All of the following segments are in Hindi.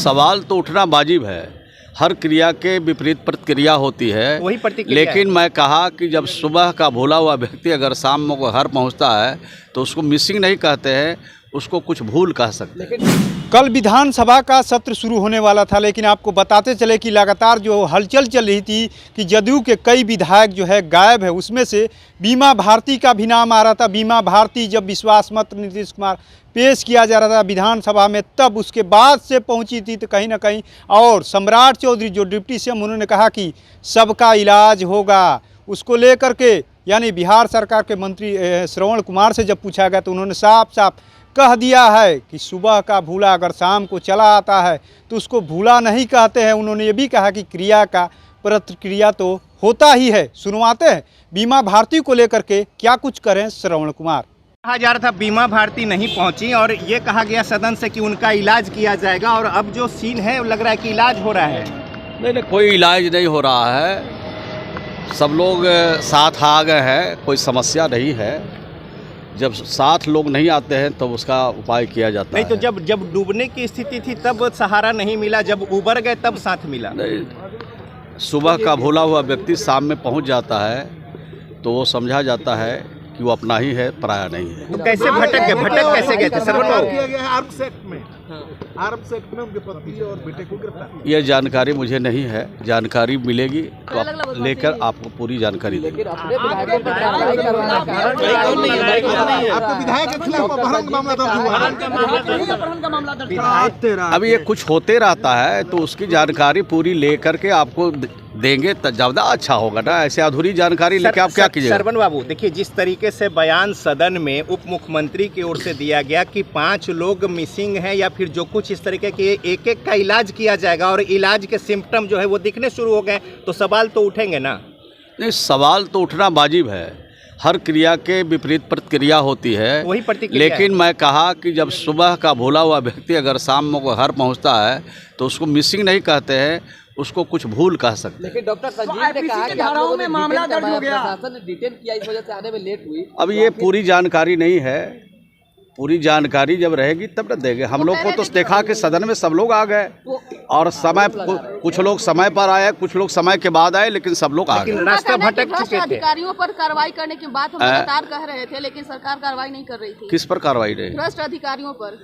सवाल तो उठना वाजिब है। हर क्रिया के विपरीत प्रतिक्रिया होती है, वही प्रतिक्रिया लेकिन मैं कहा कि जब सुबह का भूला हुआ व्यक्ति अगर शाम को घर पहुंचता है तो उसको मिसिंग नहीं कहते हैं, उसको कुछ भूल कह सकते हैं। कल विधानसभा का सत्र शुरू होने वाला था, लेकिन आपको बताते चले कि लगातार जो हलचल चल रही थी कि जदयू के कई विधायक जो है गायब है। उसमें से बीमा भारती का भी नाम आ रहा था। बीमा भारती जब विश्वास मत नीतीश कुमार पेश किया जा रहा था विधानसभा में, तब उसके बाद से पहुंची थी तो कहीं ना कहीं। और सम्राट चौधरी जो डिप्टी सीएम, उन्होंने कहा कि सबका इलाज होगा। उसको लेकर के यानी बिहार सरकार के मंत्री श्रवण कुमार से जब पूछा गया तो उन्होंने साफ साफ कह दिया है कि सुबह का भूला अगर शाम को चला आता है तो उसको भूला नहीं कहते हैं। उन्होंने ये भी कहा कि क्रिया का प्रतिक्रिया तो होता ही है। सुनवाते हैं बीमा भारती को लेकर के क्या कुछ करें श्रवण कुमार। कहा जा रहा था बीमा भारती नहीं पहुंची और ये कहा गया सदन से कि उनका इलाज किया जाएगा, और अब जो सीन है लग रहा है कि इलाज हो रहा है। नहीं, कोई इलाज नहीं हो रहा है। सब लोग साथ आ गए हैं, कोई समस्या नहीं है। जब साथ लोग नहीं आते हैं तो उसका उपाय किया जाता है। नहीं तो जब डूबने की स्थिति थी तब सहारा नहीं मिला, जब उबर गए तब साथ मिला। नहीं, सुबह का भूला हुआ व्यक्ति शाम में पहुंच जाता है तो वो समझा जाता है कि वो अपना ही है, पराया नहीं है। तो कैसे भटक कैसे गए थे श्रवण बाबू? किया गया है आर्म्स एक्ट में उनके पति और बेटे को गिरफ्तार। यह जानकारी मुझे नहीं है, जानकारी मिलेगी तो आप लेकर आपको पूरी जानकारी देंगे। आपके विधायक के खिलाफ अपहरण का मामला दर्ज हुआ। अभी ये कुछ होते रहता है तो उसकी जानकारी पूरी लेकर के आपको देंगे तो ज़्यादा अच्छा होगा ना। ऐसे अधूरी जानकारी लेके आप क्या कीजिएगा। श्रवण बाबू देखिए, जिस तरीके से बयान सदन में उप मुख्यमंत्री की ओर से दिया गया कि 5 लोग मिसिंग हैं या फिर जो कुछ इस तरीके के एक का इलाज किया जाएगा और इलाज के सिम्टम जो है वो दिखने शुरू हो गए, तो सवाल तो उठेंगे ना। नहीं, सवाल तो उठना वाजिब है। हर क्रिया के विपरीत प्रतिक्रिया होती है, वही प्रतिक्रिया लेकिन है। मैं कहा कि जब सुबह का भूला हुआ व्यक्ति अगर शाम को घर पहुंचता है तो उसको मिसिंग नहीं कहते हैं, उसको कुछ भूल कह सकते हैं। लेकिन डॉक्टर संजीव ने कहा कि आप लोगों ने मामला दर्ज हो गया, प्रशासन ने डिटेन किया, इस वजह से आने में लेट हुई। अब ये पूरी जानकारी नहीं है। पूरी जानकारी जब रहेगी तब न देंगे। हम लोग को तो देखा कि सदन में सब लोग आ गए और समय कुछ लोग समय पर आए, कुछ लोग समय के बाद आए, लेकिन सब लोग आ गए। रास्ता भटक चुके थे। अधिकारियों पर कार्रवाई करने की बात हम लगातार कह रहे थे, लेकिन सरकार कार्रवाई नहीं कर रही थी। किस पर कार्रवाई नहीं? भ्रष्ट अधिकारियों पर।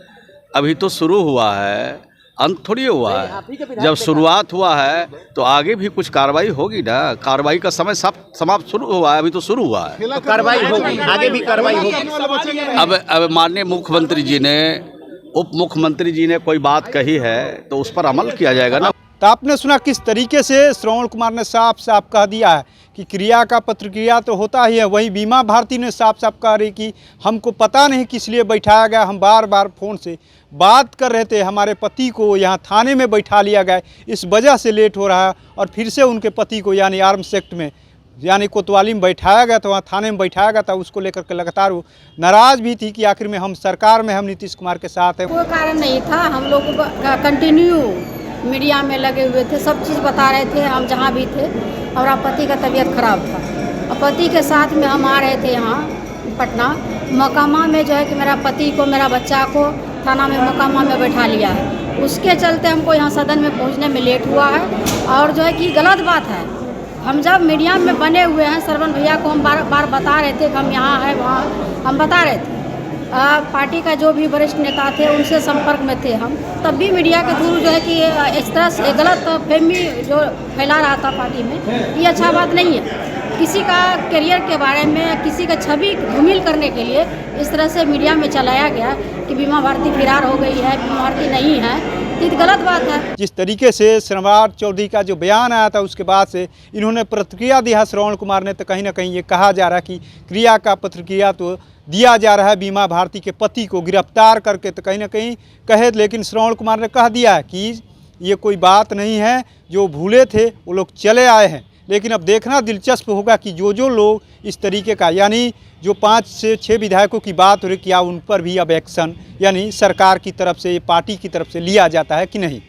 अभी तो शुरू हुआ है, अंत थोड़ी हुआ है। जब शुरुआत हुआ है तो आगे भी कुछ कार्रवाई होगी ना। कार्रवाई का समय सब समाप्त शुरू हुआ है, अभी तो शुरू हुआ है। तो कार्रवाई होगी, आगे भी कार्रवाई होगी। अब माननीय मुख्यमंत्री जी ने, उप मुख्यमंत्री जी ने कोई बात कही है तो उस पर अमल किया जाएगा ना। तो आपने सुना किस तरीके से श्रवण कुमार ने साफ साफ कह दिया है कि क्रिया का प्रतिक्रिया तो होता ही है। वहीं बीमा भारती ने साफ साफ कह रही कि हमको पता नहीं किस लिए बैठाया गया, हम बार बार फ़ोन से बात कर रहे थे, हमारे पति को यहाँ थाने में बैठा लिया गया, इस वजह से लेट हो रहा है। और फिर से उनके पति को यानी आर्म्स एक्ट में यानी कोतवाली में बैठाया गया था, वहाँ थाने में बैठाया गया था। उसको लेकर के लगातार वो नाराज़ भी थी कि आखिर में हम सरकार में, हम नीतीश कुमार के साथ हैं। कोई कारण नहीं था, हम लोग कंटिन्यू मीडिया में लगे हुए थे, सब चीज़ बता रहे थे। हम जहाँ भी थे और पति का तबीयत खराब था और पति के साथ में हम आ रहे थे यहाँ पटना मोकामा में, जो है कि मेरा पति को, मेरा बच्चा को थाना में मोकामा में बैठा लिया है। उसके चलते हमको यहाँ सदन में पहुँचने में लेट हुआ है। और जो है कि गलत बात है, हम जब मीडिया में बने हुए हैं, श्रवण भैया को हम बार बार बता रहे थे कि हम यहाँ हैं, वहाँ हम बता रहे थे। पार्टी का जो भी वरिष्ठ नेता थे उनसे संपर्क में थे हम, तब भी मीडिया के थ्रू जो है कि इस तरह से गलत फहमी जो फैला रहा था पार्टी में, ये अच्छा बात नहीं है। किसी का करियर के बारे में, किसी का छवि धूमिल करने के लिए इस तरह से मीडिया में चलाया गया कि बीमा भारती फरार हो गई है, बीमा भारती नहीं है, ये गलत बात है। जिस तरीके से सम्राट चौधरी का जो बयान आया था उसके बाद से इन्होंने प्रतिक्रिया दिया श्रवण कुमार ने, तो कहीं ना कहीं ये कहा जा रहा है कि क्रिया का प्रतिक्रिया तो दिया जा रहा है बीमा भारती के पति को गिरफ्तार करके, तो कहीं ना कहीं कहे। लेकिन श्रवण कुमार ने कह दिया है कि ये कोई बात नहीं है, जो भूले थे वो लोग चले आए हैं। लेकिन अब देखना दिलचस्प होगा कि जो लोग इस तरीके का यानी जो 5 से 6 विधायकों की बात हो रही, क्या उन पर भी अब एक्शन यानी सरकार की तरफ से, पार्टी की तरफ से लिया जाता है कि नहीं।